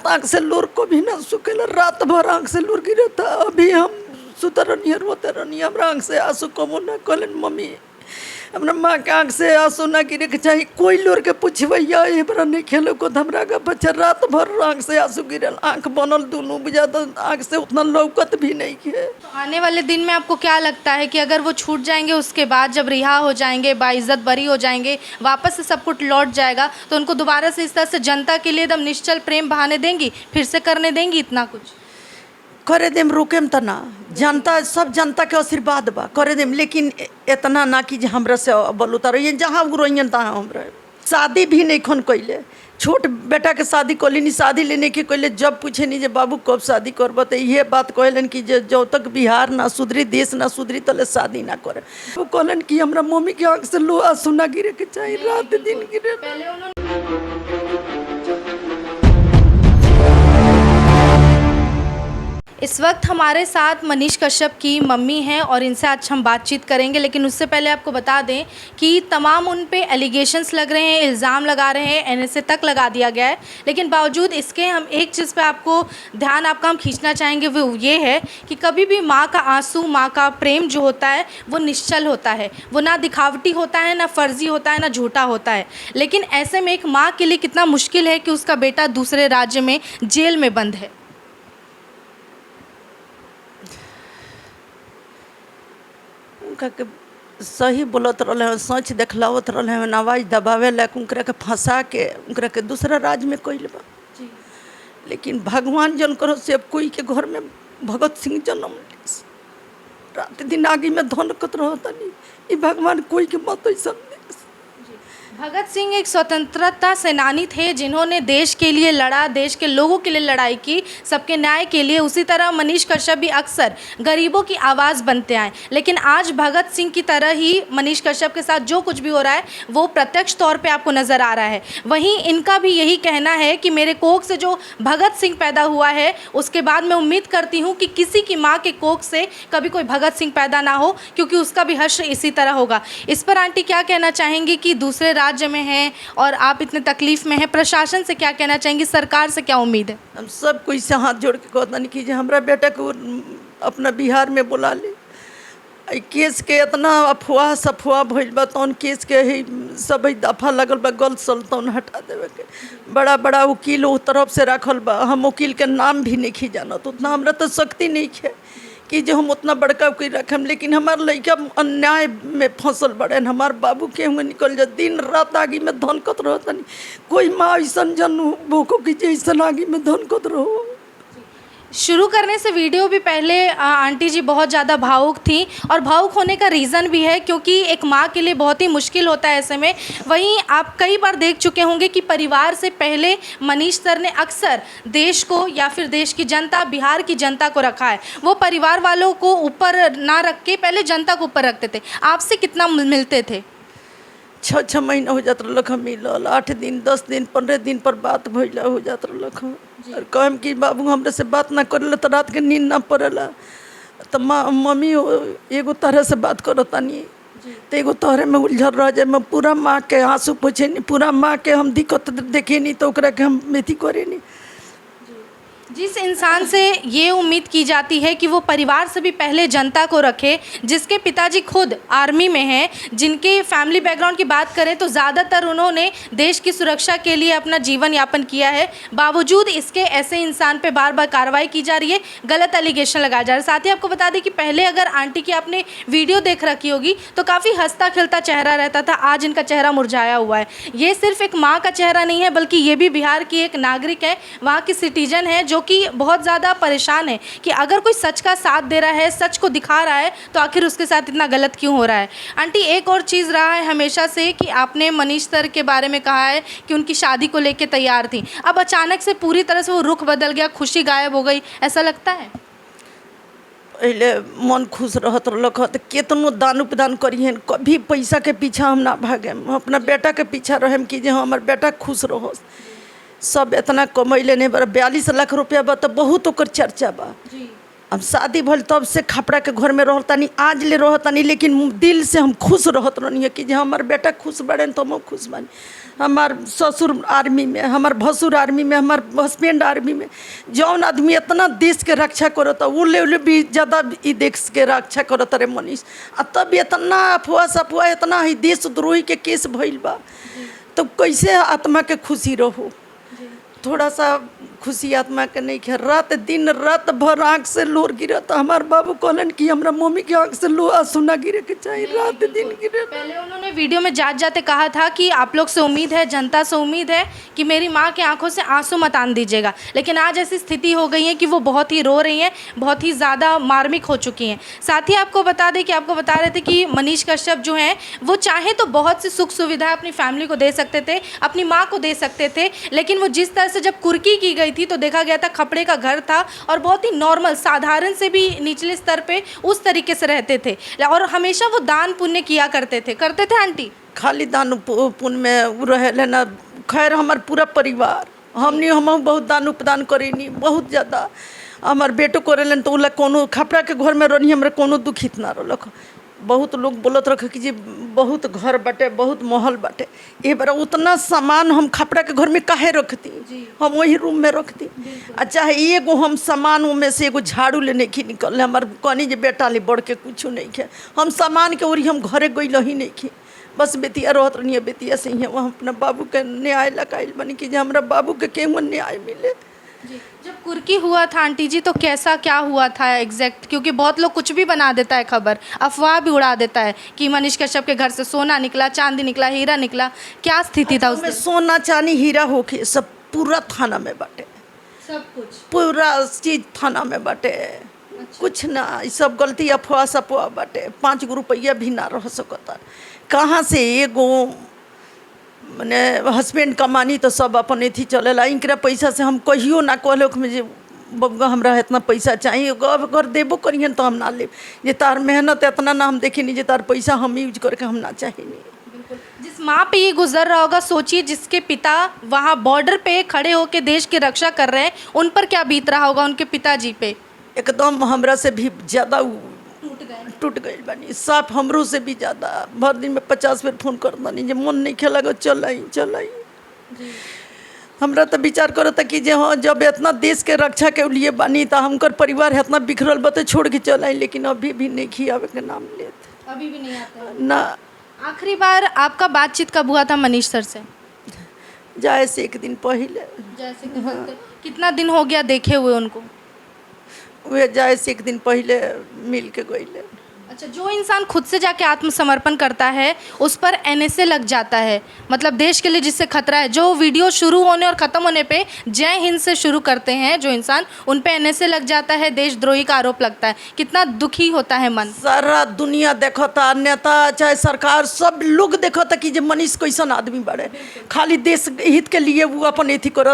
आँख से लोर को भी ना सुखेला, रात भर आँख से लोर गिरा था। अभी हम सुतरनी रोते रहनी, हमारा आँख से आंसू कमो ना। कहलन मम्मी हमरा माँ के आँख से आंसू ना गिरे के चाहिए, कोई लोर के पूछबैया एबरा नहीं खेलो को हमरा का बच्चा रात भर आँख से आंसू गिरल, आँख बनल दोनों बुझाता आँख से उतना लौकत भी नहीं है। तो आने वाले दिन में आपको क्या लगता है कि अगर वो छूट जाएंगे, उसके बाद जब रिहा हो जाएंगे, बाइज्जत बरी हो जाएंगे, वापस से सब कुछ लौट जाएगा, तो उनको दोबारा से इस तरह से जनता के लिए एकदम निश्चल प्रेम बहाने देंगी, फिर से करने देंगी इतना कुछ? करे देम, रुकेम तना, जनता सब जनता के आशीर्वाद बा, करे देम, लेकिन इतना ना कि हमरा से बल उतारो, जहाँ रोइयन तहाँ हमरा। शादी भी नहीं खन कैले, छोट बेटा के शादी कलिनी, शादी लेने के कैले। जब पूछे नहीं जे बाबू कब शादी करब, तो ये बात कहलन कि जो तक बिहार ना सुधरी, देश ना सुधरी, तले शादी ना करे। वो कहलन कि हमरा मम्मी के आँख से लो आंसू ना गिरे के चाहिए, रात दिन गिरे। इस वक्त हमारे साथ मनीष कश्यप की मम्मी हैं और इनसे आज हम बातचीत करेंगे, लेकिन उससे पहले आपको बता दें कि तमाम उन पे एलिगेशंस लग रहे हैं, इल्ज़ाम लगा रहे हैं, एनएसए तक लगा दिया गया है। लेकिन बावजूद इसके हम एक चीज़ पे आपको ध्यान आपका हम खींचना चाहेंगे, वो ये है कि कभी भी माँ का आंसू, माँ का प्रेम जो होता है वो निश्चल होता है, वो ना दिखावटी होता है, ना फर्जी होता है, ना झूठा होता है। लेकिन ऐसे में एक माँ के लिए कितना मुश्किल है कि उसका बेटा दूसरे राज्य में जेल में बंद है। के सही बोलत रहे, सच देखलावत रहे, आवाज़ दबावे लायक उनकरा के फंसा के उनकरा के दूसरा राज्य में कैल बा। लेकिन भगवान जन करो से कोई के घर में भगत सिंह जन्म रात दिन आगे में धनकत रहता नहीं, ये भगवान कोई के मत ऐसा। भगत सिंह एक स्वतंत्रता सेनानी थे जिन्होंने देश के लिए लड़ा, देश के लोगों के लिए लड़ाई की, सबके न्याय के लिए। उसी तरह मनीष कश्यप भी अक्सर गरीबों की आवाज़ बनते आए। लेकिन आज भगत सिंह की तरह ही मनीष कश्यप के साथ जो कुछ भी हो रहा है वो प्रत्यक्ष तौर पे आपको नज़र आ रहा है। वहीं इनका भी यही कहना है कि मेरे कोख से जो भगत सिंह पैदा हुआ है, उसके बाद मैं उम्मीद करती हूँ कि किसी की माँ के कोख से कभी कोई भगत सिंह पैदा ना हो, क्योंकि उसका भी हश्र इसी तरह होगा। इस पर आंटी क्या कहना चाहेंगी कि दूसरे राज्य में हैं और आप इतने तकलीफ में हैं, प्रशासन से क्या कहना चाहेंगी, सरकार से क्या उम्मीद है? हम सब कोई से हाथ जोड़ के कहता नहीं कि हमरा बेटा को अपना बिहार में बुला ले। केस के इतना अफवाह सफवाह भइल बा, तौन केस के ही सब दफा लगल बा, गलत सलतौन हटा देवे के। बड़ा बड़ा वकील उस तरफ से रखल बा, हम वकील के नाम भी नहीं जानत, उतना हमरा तो शक्ति नहीं है कि जो हम उतना बड़का कोई रखम। लेकिन हमार लड़का अन्याय में फंसल बड़े, हमार बाबू के हुए निकल जा, दिन रात आगे में धनकत रहता नहीं। कोई माँ ऐसा जन भूखो की जैसा आगे में धनकत रहो। शुरू करने से वीडियो भी पहले आंटी जी बहुत ज़्यादा भावुक थी, और भावुक होने का रीज़न भी है क्योंकि एक माँ के लिए बहुत ही मुश्किल होता है ऐसे में। वहीं आप कई बार देख चुके होंगे कि परिवार से पहले मनीष सर ने अक्सर देश को या फिर देश की जनता, बिहार की जनता को रखा है। वो परिवार वालों को ऊपर ना रख के पहले जनता को ऊपर रखते थे। आपसे कितना मिलते थे? 6 महीना हो जात रहा मिलल, 8 दिन 10 दिन 15 दिन पर बात भइला हो जात रहा। और कहम कि बाबू हमरे से बात ना करेला तो रात के नींद ना पड़ेला, तो मम्मी एगो तरह से बात करतानी, तो एगो तोहरे में उलझल रह जाए। मैं पूरा माँ के आंसू पूछे नहीं, पूरा माँ के हम दिक्कत देखे नहीं, तो ओकरा के हम मेथी करे नहीं। जिस इंसान से ये उम्मीद की जाती है कि वो परिवार से भी पहले जनता को रखे, जिसके पिताजी खुद आर्मी में हैं, जिनके फैमिली बैकग्राउंड की बात करें तो ज़्यादातर उन्होंने देश की सुरक्षा के लिए अपना जीवन यापन किया है, बावजूद इसके ऐसे इंसान पे बार बार कार्रवाई की जा रही है, गलत एलिगेशन लगाया जा रहा है। साथ ही आपको बता दें कि पहले अगर आंटी की आपने वीडियो देख रखी होगी तो काफ़ी हंसता खिलता चेहरा रहता था, आज इनका चेहरा मुरझाया हुआ है। ये सिर्फ एक माँ का चेहरा नहीं है, बल्कि ये भी बिहार की एक नागरिक है, वहाँ की सिटीजन है, जो कि बहुत ज़्यादा परेशान है कि अगर कोई सच का साथ दे रहा है, सच को दिखा रहा है, तो आखिर उसके साथ इतना गलत क्यों हो रहा है। आंटी, एक और चीज़ रहा है हमेशा से कि आपने मनीष सर के बारे में कहा है कि उनकी शादी को लेकर तैयार थी, अब अचानक से पूरी तरह से वो रुख बदल गया, खुशी गायब हो गई, ऐसा लगता है? पहले मन खुश रहत रख, तो कितनो दान उपदान करिए, कभी पैसा के पीछा हम ना भागे, हम अपना बेटा के पीछा रहें कि जो हमार बेटा खुश रहो। सब इतना कमैले नहीं बा, 42 लाख रुपया बा, तो बहुत ओकर चर्चा बा। अब शादी भल तब से खपड़ा के घर में रहतानी, आज ले रहतानी, लेकिन दिल से हम खुश रहत रहनी है कि जे हमार बेटा खुश बड़े तो हम खुश बानी। हमार ससुर आर्मी में, हमार भसुर आर्मी में, हमार हस्बैंड आर्मी में। जौन आदमी इतना देश के रक्षा करता वो ले भी ज़्यादा ई देश के रक्षा करता रे मनीष। आ तब इतना अफवाह सफवाह, इतना ही देशद्रोही के केस भइल बा, तो कैसे आत्मा के खुशी रहो। थोड़ा सा खुशी आत्मा के नहीं खे। रात दिन रात भर आँख से लोर गिरा, तो हमारे बाबू कहलन कि हमरा मम्मी के आँख से लो आंसू ना गिरे के चाहिए, रात दिन गिरे। पहले उन्होंने वीडियो में जाते जाते कहा था कि आप लोग से उम्मीद है, जनता से उम्मीद है कि मेरी माँ के आंखों से आंसू मत आन दीजिएगा, लेकिन आज ऐसी स्थिति हो गई है कि वो बहुत ही रो रही हैं, बहुत ही ज़्यादा मार्मिक हो चुकी हैं। साथ ही आपको बता दें कि आपको बता रहे थे कि मनीष कश्यप जो हैं वो चाहे तो बहुत सी सुख सुविधाएं अपनी फैमिली को दे सकते थे, अपनी माँ को दे सकते थे, लेकिन वो जिस तरह से जब कुर्की की गई थी तो देखा गया था खपड़े का घर था और बहुत ही नॉर्मल, साधारण से भी निचले स्तर पे उस तरीके से रहते थे, और हमेशा वो दान पुण्य किया करते थे आंटी? खाली दान पुण्य में उ रहे ना। खैर हमार पूरा परिवार, हम बहुत दान उपदान करेनी, बहुत ज़्यादा। हमार बेटो करेलन तो उला कोनो खपड़ा के घर में रहनी हमरा कोनो दुखित ना रहलक। बहुत लोग बोलत रखे कि जी बहुत घर बाटे, बहुत महल बाटे। ए बार उतना सामान हम खपड़ा के घर में काहे रखती, हम वही रूम में रखती। अच्छा है एगो हम सामान में से एगो झाड़ू लेने की निकल हमार कहनी जे बेटा ले बढ़ के कुछ नहीं खे। हम सामान के ओरी हम घरे गई ही नहीं खे, बस बेतिया रहत रही, बेतिया से ही वहाँ अपना बाबू के न्याय लगाइल बनी कि जे हमरा बाबू के केहू न्याय मिले। जी, जब कुर्की हुआ था आंटी जी तो कैसा क्या हुआ था एग्जैक्ट? क्योंकि बहुत लोग कुछ भी बना देता है, खबर अफवाह भी उड़ा देता है कि मनीष कश्यप के घर से सोना निकला, चांदी निकला, हीरा निकला। क्या स्थिति था उसमें? सोना चांदी हीरा होके सब पूरा थाना में बाटे, सब कुछ पूरा चीज थाना में बाटे। कुछ ना, ई सब गलती अफवाह सफवाह बाटे। 5 रुपया भी ना रह सकता। कहाँ से एगो मने हस्बैंड कमानी तो सब अपन एथी चलेला। इनकरा पैसा से हम कहियो ना कहलो में जे बबुआ हमरा इतना पैसा चाहिए, अगर देबो करियन तो हम ना लेब। जे तार मेहनत इतना ना हम देखे नहीं, जे तार पैसा हम यूज करके हम ना चाहे नहीं। जिस माँ पे ये गुजर रहा होगा, सोचिए जिसके पिता वहाँ बॉर्डर पे खड़े होकर देश की रक्षा कर रहे हैं, उन पर क्या बीत रहा होगा उनके पिताजी पे। एकदम हमरा से भी ज़्यादा टूट गई बानी, साफ हमरों से भी ज़्यादा। भर दिन में 50 बेर फोन कर दानी जे मन नहीं खेला गो चल आई। हमरा तो विचार करता कि जे हाँ जब इतना देश के रक्षा के लिए बानी तो हमकर परिवार इतना बिखरल बते छोड़ के चल आई, लेकिन अभी भी नहीं खियावे के नाम लेते, अभी भी नहीं आता ना। आखिरी बार आपका बातचीत कब हुआ था मनीष सर से? जाए से 1 दिन पहले। जैसे कितना दिन हो गया देखे हुए उनको? वे जाए से 1 दिन पहले मिल के गईले। अच्छा, जो इंसान खुद से जाके आत्मसमर्पण करता है उस पर एनएसए लग जाता है, मतलब देश के लिए जिससे खतरा है। जो वीडियो शुरू होने और ख़त्म होने पे जय हिंद से शुरू करते हैं जो इंसान, उन पे एनएसए लग जाता है, देशद्रोही का आरोप लगता है। कितना दुखी होता है मन। सारा दुनिया देखता, नेता चाहे सरकार सब लोग देखता कि जे मनीष कैसन आदमी बड़े, खाली देश हित के लिए वो अपन एथी कर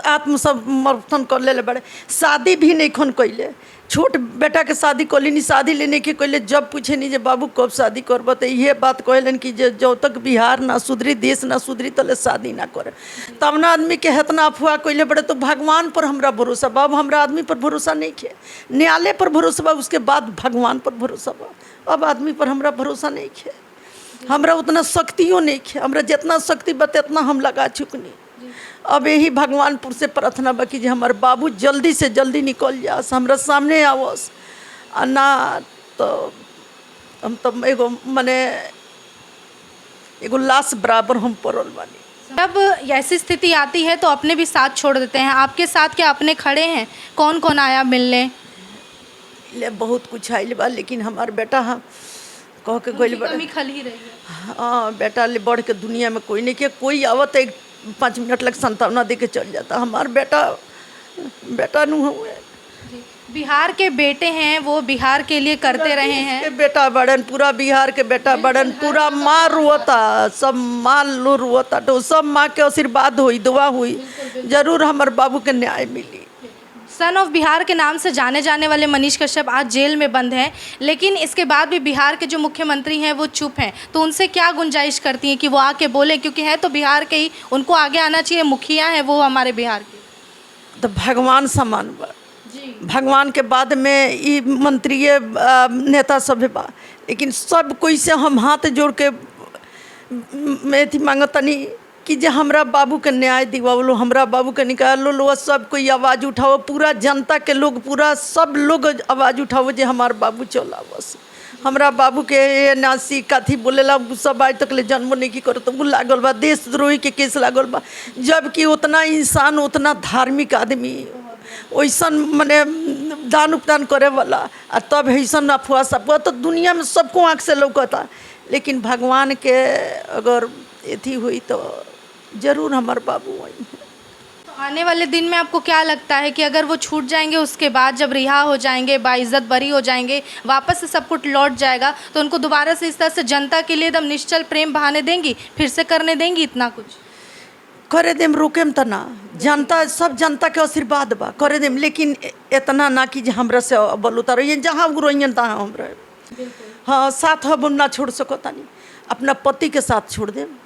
आत्मसमर्पण कर ले बड़े। शादी भी नहीं खन कैले, छोट बेटा के शादी कलिनी, शादी लेने के कहले जब पूछे नहीं जे बाबू कब शादी करब तो ये बात कहलन कि जब तक बिहार ना सुधरी, देश ना सुधरी तले शादी ना करे। तब ना आदमी के इतना अफवाह कैले बड़े। तो भगवान पर हमरा भरोसा बा, हमरा आदमी पर भरोसा नहीं खे। न्यायालय पर भरोसा बा, उसके बाद भगवान पर भरोसा बा। अब आदमी पर हमरा भरोसा नहीं खे। हमरा उतना शक्तियों नहीं खे। हमरा जितना शक्ति बा उतना हम लगा चुकनी। अब यही भगवानपुर से प्रार्थना बा कि जे हमारे बाबू जल्दी से जल्दी निकल जास, हमरा सामने आवस। ना तो हम तो एगो मने एगो लाश बराबर हम पड़ल बानी। जब ऐसी स्थिति आती है तो अपने भी साथ छोड़ देते हैं। आपके साथ क्या अपने खड़े हैं? कौन कौन आया मिलने? ले बहुत कुछ आइल बा, लेकिन हमार बेटा हम कह के गइल बा। कमी खल ही रही है। हाँ, बेटा ले बढ़ के दुनिया में कोई नहीं के। कोई आवत 5 मिनट लग संतावना दे के चल जाता। हमार बेटा नू हुए। बिहार के बेटे हैं, वो बिहार के लिए करते रहे हैं। बेटा बड़न, पूरा बिहार के बेटा बड़न, पूरा माँ रुआता, सब माँ लो रुआता। तो सब माँ के आशीर्वाद हुई, दुआ हुई, जरूर हमारे बाबू के न्याय मिली। सन ऑफ बिहार के नाम से जाने जाने वाले मनीष कश्यप आज जेल में बंद हैं, लेकिन इसके बाद भी बिहार के जो मुख्यमंत्री हैं वो चुप हैं। तो उनसे क्या गुंजाइश करती हैं कि वो आके बोले, क्योंकि है तो बिहार के ही, उनको आगे आना चाहिए, मुखिया हैं वो हमारे बिहार के। तो भगवान समान बा, भगवान के बाद में ई मंत्रीय नेता सब बा, लेकिन सब कोई से हम हाथ जोड़ के मैं थी मांगतनी कि जे हमरा बाबू के न्याय दिवावलो, हमरा बाबू के निकालो लो, सब कोई आवाज़ उठाओ, पूरा जनता के लोग, पूरा सब लोग आवाज़ उठाओ जे हमार बाबू चला बस। हमरा बाबू के नासी काथी बोलेला सब आज तक ले जन्म नहीं की करो, तो वो लागल बा, देशद्रोही के केस लागल बा, जबकि उतना इंसान, उतना धार्मिक आदमी, वैसन मने दान उपदान करे वाला, आ तब ऐसन अफवाह सब तो दुनिया में सबको आँख से लौकता। लेकिन भगवान के अगर एथी हुई तो जरूर हमार बाबू आई। तो आने वाले दिन में आपको क्या लगता है कि अगर वो छूट जाएंगे, उसके बाद जब रिहा हो जाएंगे, बाइज्जत बरी हो जाएंगे, वापस से सब कुछ लौट जाएगा, तो उनको दोबारा से इस तरह से जनता के लिए एकदम निश्चल प्रेम बहाने देंगी, फिर से करने देंगी इतना कुछ? करे देम, रोकेम त ना, जनता सब जनता के आशीर्वाद बा, करे देम, लेकिन इतना ना कि हमरा से बल उतारो, ये जहाँ गुरोइन तहाँ हम रहे। हाँ, साथ हम ना छोड़ सको तानी, अपना पति के साथ छोड़ देम,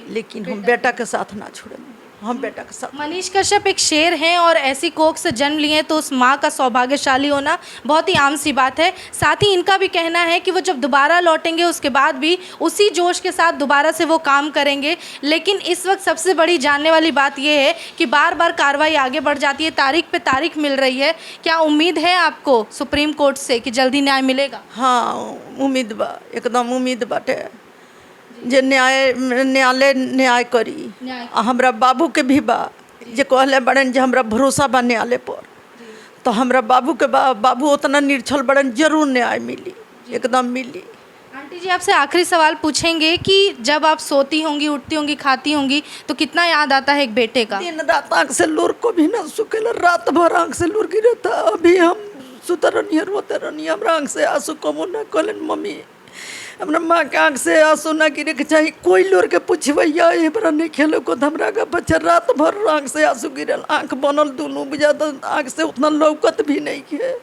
लेकिन हम बेटा के साथ ना छोड़ें, हम बेटा के साथ। मनीष कश्यप एक शेर हैं और ऐसी कोख से जन्म लिए तो उस माँ का सौभाग्यशाली होना बहुत ही आम सी बात है। साथ ही इनका भी कहना है कि वो जब दोबारा लौटेंगे उसके बाद भी उसी जोश के साथ दोबारा से वो काम करेंगे। लेकिन इस वक्त सबसे बड़ी जानने वाली बात ये है कि बार बार कार्रवाई आगे बढ़ जाती है, तारीख पे तारीख मिल रही है। क्या उम्मीद है आपको सुप्रीम कोर्ट से कि जल्दी न्याय मिलेगा? हाँ, उम्मीद बा, एकदम उम्मीद बाटे जे न्यायालय न्याय करी। हमरा बाबू के भी बा, जे कहले बड़न जे हमरा भरोसा बा न्यायालय पर, तो हमरा बाबू के बाबू उतना निर्छल बड़न, जरूर न्याय मिली, एकदम मिली। आंटी जी, आपसे आखिरी सवाल पूछेंगे कि जब आप सोती होंगी, उठती होंगी, खाती होंगी, तो कितना याद आता है एक बेटे का? दिन रात आँख से लोर को भी ना सुखेला, रात भर आँख से लोर गिरता। अभी हम सुतरनी रोते रहनी, हमरा आँख से आंसू कमो ना कहलन मम्मी, हमरा माँ के आँख से आंसू ना गिरे के चाहिए, कोई लोर के पूछबैया ये बड़ा नहीं खेलो को, हमरा का बच्चा रात भर आँख से आंसू गिरल, आँख बनल दोनों बुझाता, आँख से उतना लौकत भी नहीं है।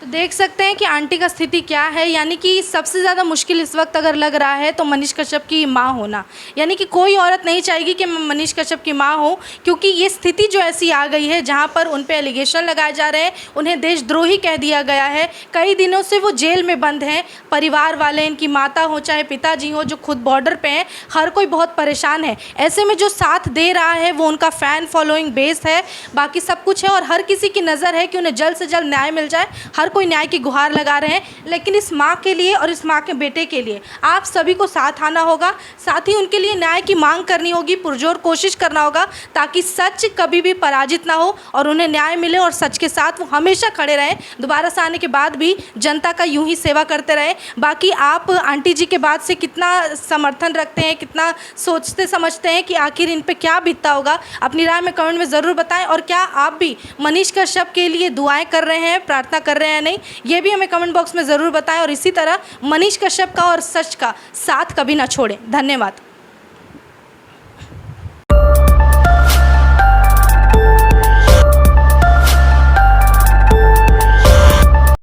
तो देख सकते हैं कि आंटी का स्थिति क्या है, यानी कि सबसे ज़्यादा मुश्किल इस वक्त अगर लग रहा है तो मनीष कश्यप की माँ होना, यानी कि कोई औरत नहीं चाहेगी कि मैं मनीष कश्यप की माँ हो, क्योंकि ये स्थिति जो ऐसी आ गई है जहाँ पर उन पे एलिगेशन लगाए जा रहे हैं, उन्हें देशद्रोही कह दिया गया है, कई दिनों से वो जेल में बंद हैं, परिवार वाले, इनकी माता हो चाहे पिताजी हो जो खुद बॉर्डर पे हैं, हर कोई बहुत परेशान है। ऐसे में जो साथ दे रहा है वो उनका फ़ैन फॉलोइंग बेस है, बाकी सब कुछ है, और हर किसी की नज़र है कि उन्हें जल्द से जल्द न्याय मिल जाए, हर कोई न्याय की गुहार लगा रहे हैं। लेकिन इस माँ के लिए और इस माँ के बेटे के लिए आप सभी को साथ आना होगा, साथ ही उनके लिए न्याय की मांग करनी होगी, पुरजोर कोशिश करना होगा, ताकि सच कभी भी पराजित ना हो और उन्हें न्याय मिले और सच के साथ वो हमेशा खड़े रहें, दोबारा से आने के बाद भी जनता का यूं ही सेवा करते रहें। बाकी आप आंटी जी के बाद से कितना समर्थन रखते हैं, कितना सोचते समझते हैं कि आखिर इन पर क्या बीतता होगा, अपनी राय में कमेंट में ज़रूर बताएं। और क्या आप भी मनीष कश्यप के लिए दुआएं कर रहे हैं, प्रार्थना कर रहे हैं या नहीं, ये भी हमें कमेंट बॉक्स में ज़रूर बताएं। और इसी तरह मनीष कश्यप का और सच का साथ कभी ना छोड़ें। धन्यवाद।